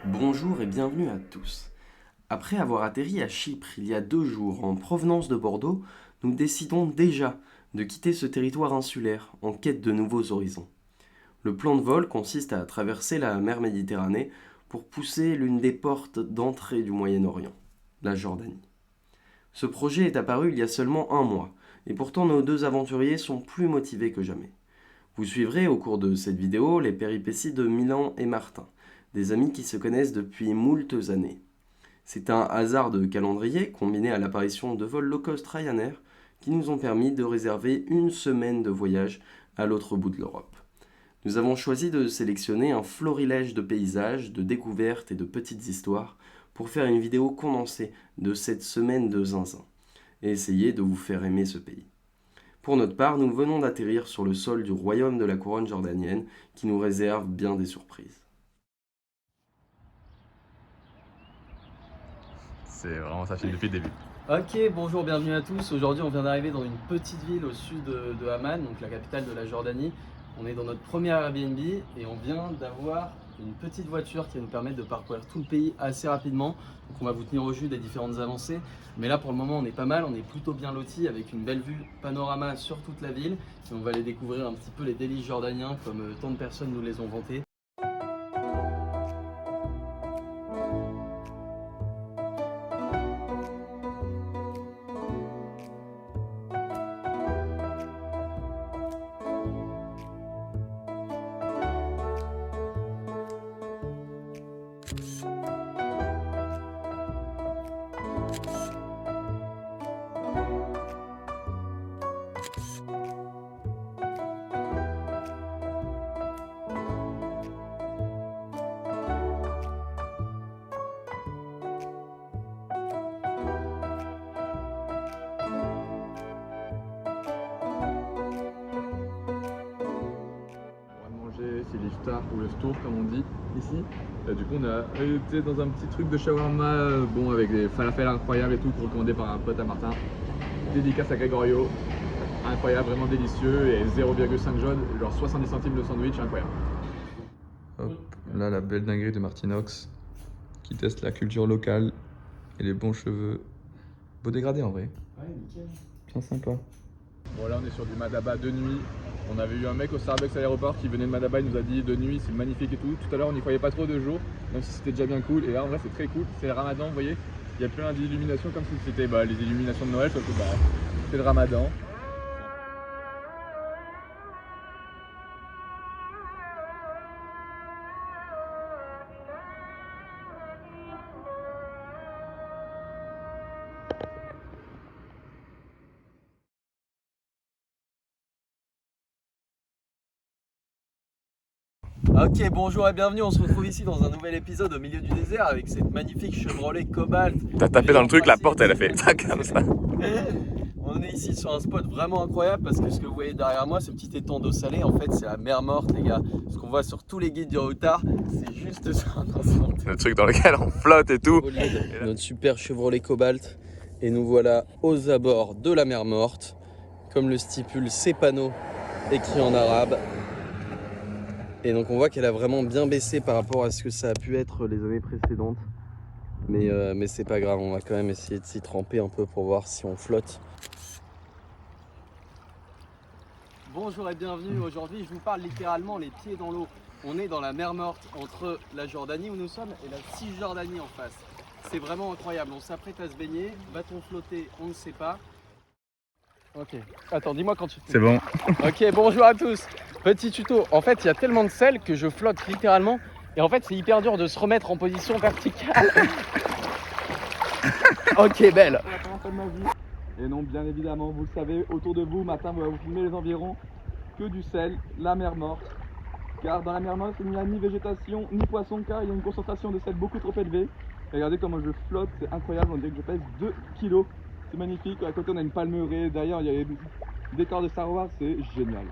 Bonjour et bienvenue à tous. Après avoir atterri à Chypre il y a 2 jours en provenance de Bordeaux, nous décidons déjà de quitter ce territoire insulaire en quête de nouveaux horizons. Le plan de vol consiste à traverser la mer Méditerranée pour pousser l'une des portes d'entrée du Moyen-Orient, la Jordanie. Ce projet est apparu il y a seulement un mois, et pourtant nos deux aventuriers sont plus motivés que jamais. Vous suivrez au cours de cette vidéo les péripéties de Milan et Martin, des amis qui se connaissent depuis moultes années. C'est un hasard de calendrier combiné à l'apparition de vols low-cost Ryanair qui nous ont permis de réserver une semaine de voyage à l'autre bout de l'Europe. Nous avons choisi de sélectionner un florilège de paysages, de découvertes et de petites histoires pour faire une vidéo condensée de cette semaine de zinzin et essayer de vous faire aimer ce pays. Pour notre part, nous venons d'atterrir sur le sol du royaume de la couronne jordanienne qui nous réserve bien des surprises. C'est vraiment ça file depuis le début. Ok, bonjour, bienvenue à tous. Aujourd'hui, on vient d'arriver dans une petite ville au sud de Amman, donc la capitale de la Jordanie. On est dans notre premier Airbnb et on vient d'avoir une petite voiture qui va nous permettre de parcourir tout le pays assez rapidement. Donc on va vous tenir au jus des différentes avancées. Mais là, pour le moment, on est pas mal, on est plutôt bien lotis avec une belle vue panorama sur toute la ville. Et on va aller découvrir un petit peu les délices jordaniens comme tant de personnes nous les ont vantés. On va manger chez l'iftar ou le ftour comme on dit ici. Du coup on a été dans un petit truc de shawarma bon avec des falafels incroyables et tout recommandé par un pote à Martin. Dédicace à Gregorio. Incroyable, vraiment délicieux et 0,5 jaune, genre 70 centimes le sandwich, incroyable. Hop, là la belle dinguerie de Martinox qui teste la culture locale et les bons cheveux. Beau dégradé en vrai. Ouais, nickel. Bien sympa. Bon là on est sur du Madaba de nuit. On avait eu un mec au Starbucks à l'aéroport qui venait de Madaba, il nous a dit de nuit c'est magnifique et tout. Tout à l'heure on n'y croyait pas trop de jour, même si c'était déjà bien cool. Et là en vrai c'est très cool, c'est le ramadan vous voyez. Il y a plein d'illuminations comme si c'était les illuminations de Noël, sauf que c'est le ramadan. Ok, bonjour et bienvenue, on se retrouve ici dans un nouvel épisode au milieu du désert avec cette magnifique Chevrolet Cobalt. T'as tapé dans le truc, la porte elle a fait comme ça. On est ici sur un spot vraiment incroyable parce que ce que vous voyez derrière moi, ce petit étang d'eau salée, en fait c'est la mer morte les gars. Ce qu'on voit sur tous les guides du routard, c'est juste ça. Le truc dans lequel on flotte et tout. Notre super Chevrolet Cobalt et nous voilà aux abords de la mer morte, comme le stipulent ces panneaux écrits en arabe. Et donc on voit qu'elle a vraiment bien baissé par rapport à ce que ça a pu être les années précédentes. Mais c'est pas grave, on va quand même essayer de s'y tremper un peu pour voir si on flotte. Bonjour et bienvenue, aujourd'hui je vous parle littéralement les pieds dans l'eau. On est dans la mer morte entre la Jordanie où nous sommes et la Cisjordanie en face. C'est vraiment incroyable, on s'apprête à se baigner, va-t-on flotter, on ne sait pas. Ok, attends, dis-moi quand tu... C'est bon. Ok, bonjour à tous. Petit tuto, en fait il y a tellement de sel que je flotte littéralement et en fait c'est hyper dur de se remettre en position verticale. Ok, belle. C'est la première fois de ma vie. Et non, bien évidemment, vous le savez, autour de vous, matin, on va vous filmer les environs, que du sel, la mer morte. Car dans la mer morte, il n'y a ni végétation, ni poisson, car il y a une concentration de sel beaucoup trop élevée. Et regardez comment je flotte, c'est incroyable, on dirait que je pèse 2 kilos. C'est magnifique, à côté on a une palmeraie, derrière il y a les décors de Star Wars, c'est génial.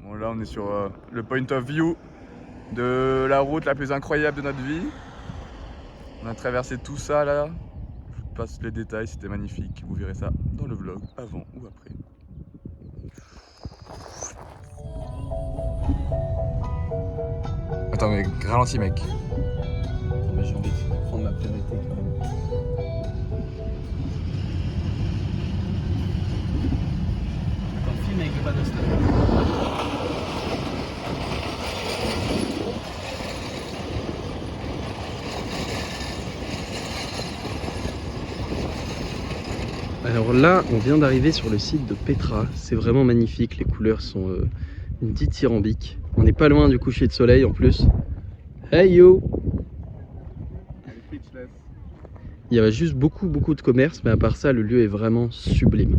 Bon là on est sur le point of view de la route la plus incroyable de notre vie. On a traversé tout ça là. Je vous passe les détails, c'était magnifique. Vous verrez ça dans le vlog, avant ou après. Attends mais ralentis mec. j'ai envie de prendre ma priorité quand même. Attends, film avec le panneau stop. Alors là, on vient d'arriver sur le site de Petra. C'est vraiment magnifique, les couleurs sont dithyrambiques. On n'est pas loin du coucher de soleil en plus. Hey yo! Il y avait juste beaucoup de commerce, mais à part ça, le lieu est vraiment sublime.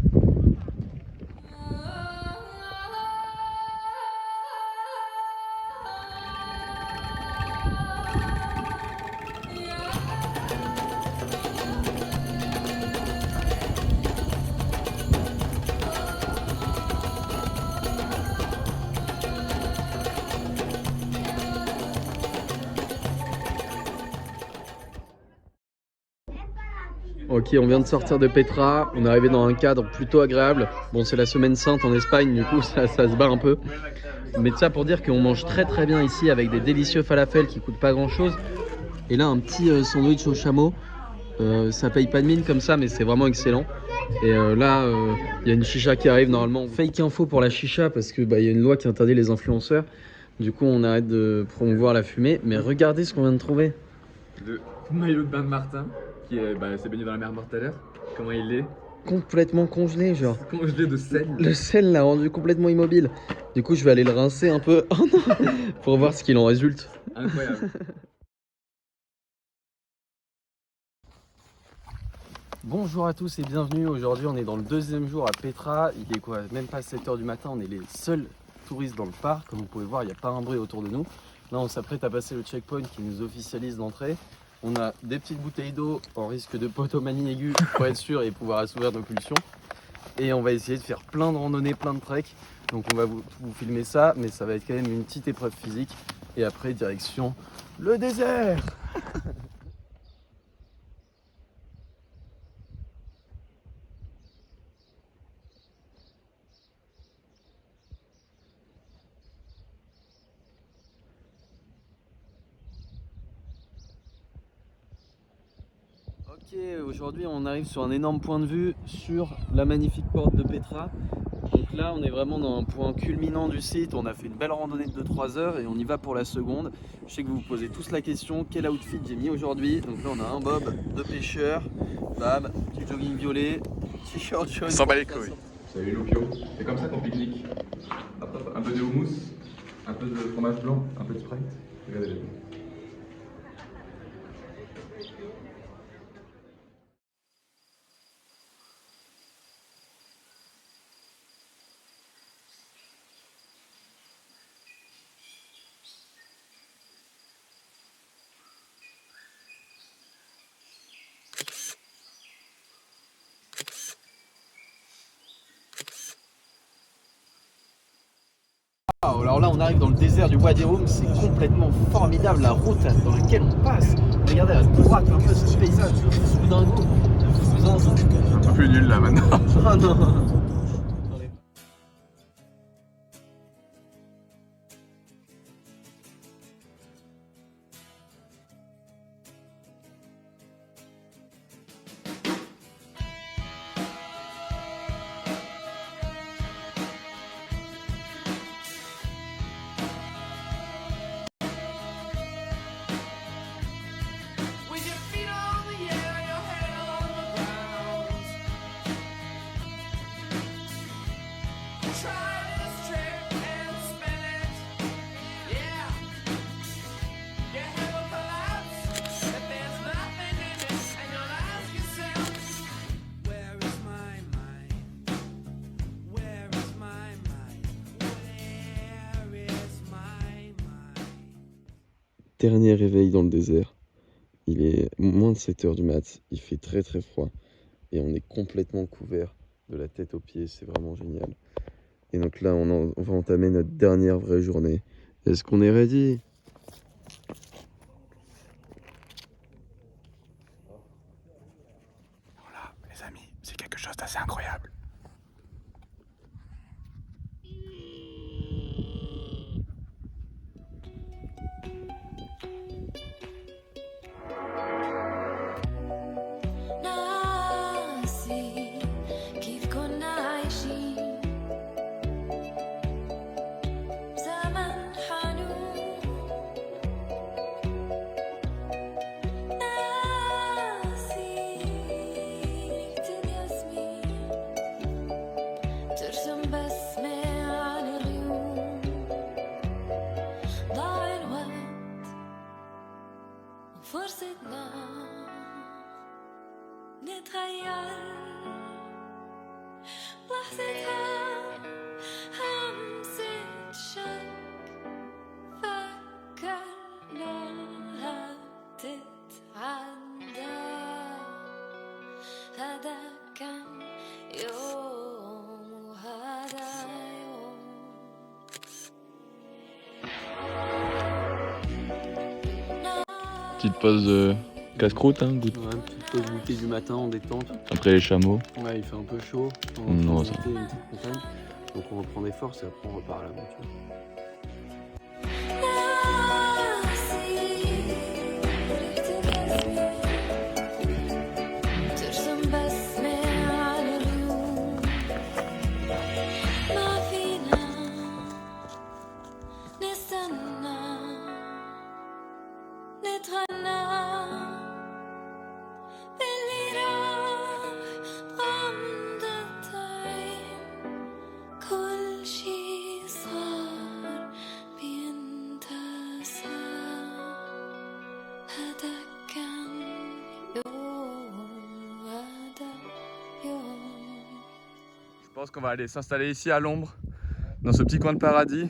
Ok, on vient de sortir de Petra, on est arrivé dans un cadre plutôt agréable. Bon, c'est la semaine sainte en Espagne, du coup ça se bat un peu. Mais ça pour dire qu'on mange très bien ici avec des délicieux falafels qui coûtent pas grand chose. Et là, un petit sandwich au chameau. Ça paye pas de mine comme ça, mais c'est vraiment excellent. Et là, il y a une chicha qui arrive normalement. Fake info pour la chicha parce que y a une loi qui interdit les influenceurs. Du coup, on arrête de promouvoir la fumée. Mais regardez ce qu'on vient de trouver. Le maillot de bain de Martin, qui s'est baigné dans la mer Morte tout à l'heure. Comment il est? Complètement congelé, genre. Congelé de sel. Le sel l'a rendu complètement immobile. Du coup, je vais aller le rincer un peu pour voir ce qu'il en résulte. Incroyable. Bonjour à tous et bienvenue. Aujourd'hui, on est dans le deuxième jour à Petra. Il est quoi? Même pas 7 h du matin. On est les seuls touristes dans le parc. Comme vous pouvez voir, il n'y a pas un bruit autour de nous. Là, on s'apprête à passer le checkpoint qui nous officialise l'entrée. On a des petites bouteilles d'eau en risque de potomanie aiguë pour être sûr et pouvoir assouvir nos pulsions. Et on va essayer de faire plein de randonnées, plein de treks. Donc on va vous filmer ça, mais ça va être quand même une petite épreuve physique. Et après, direction le désert. Ok, aujourd'hui on arrive sur un énorme point de vue sur la magnifique porte de Petra. Donc là on est vraiment dans un point culminant du site, on a fait une belle randonnée de 2-3 heures et on y va pour la seconde. Je sais que vous vous posez tous la question, quel outfit j'ai mis aujourd'hui. Donc là on a un bob de pêcheur, bam, petit jogging violet, t-shirt jaune. S'en bat les couilles. Vous savez l'opio, c'est comme ça qu'on pique-nique. Hop, hop, un peu de houmous, un peu de fromage blanc, un peu de Sprite. Regardez les. Alors là on arrive dans le désert du Wadi Rum, c'est complètement formidable la route dans laquelle on passe. Regardez à droite un peu ce paysage de fou dingo, de fou zinzin. Un peu plus nul là maintenant. Oh non. Dernier réveil dans le désert. Il est moins de 7 h du mat. Il fait très froid. Et on est complètement couvert de la tête aux pieds. C'est vraiment génial. Et donc là, on va entamer notre dernière vraie journée. Est-ce qu'on est ready? Voilà, les amis, c'est quelque chose d'assez incroyable. Petite pause casse-croûte, hein, goût. Ouais, une petite pause goûter du matin en détente. Après les chameaux. Ouais, il fait un peu chaud. Non, ça. Une petite montagne. Donc on reprend des forces et après on repart à l'aventure. Je pense qu'on va aller s'installer ici à l'ombre, dans ce petit coin de paradis.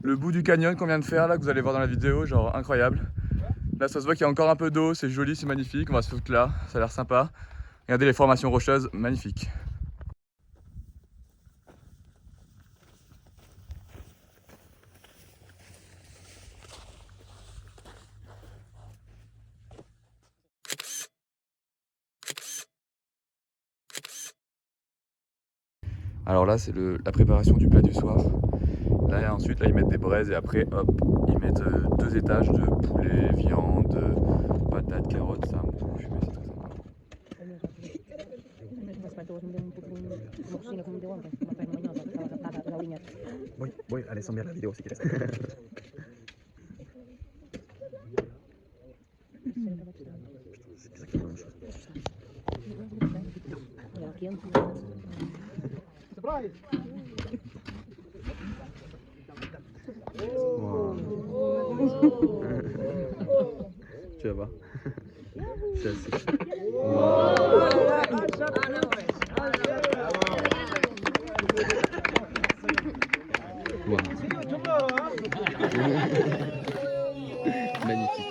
Le bout du canyon qu'on vient de faire là, que vous allez voir dans la vidéo, genre incroyable. Là ça se voit qu'il y a encore un peu d'eau, c'est joli, c'est magnifique, on va se foutre là, ça a l'air sympa. Regardez les formations rocheuses, magnifiques. Alors là c'est la préparation du plat du soir. Là ensuite là, ils mettent des braises et après hop ils mettent 2 étages de poulet, viande, patates, carottes, ça fumé, c'est très sympa. Voy a descender la vidéo si quieres. Tu vas voir. C'est assez. Magnifique.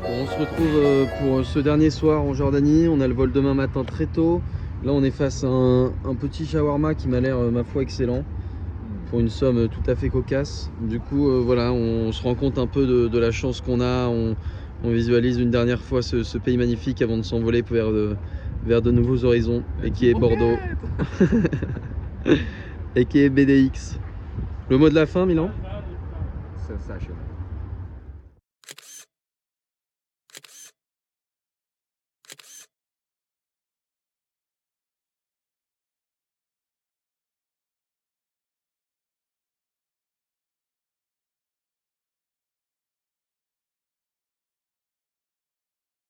On se retrouve pour ce dernier soir en Jordanie. On a le vol demain matin très tôt. Là on est face à un petit shawarma qui m'a l'air ma foi excellent pour une somme tout à fait cocasse. Du coup voilà, on se rend compte un peu de la chance qu'on a. On visualise une dernière fois ce pays magnifique avant de s'envoler vers de nouveaux horizons, et qui est Bordeaux et qui est BDX. Le mot de la fin, Milan? Sensational.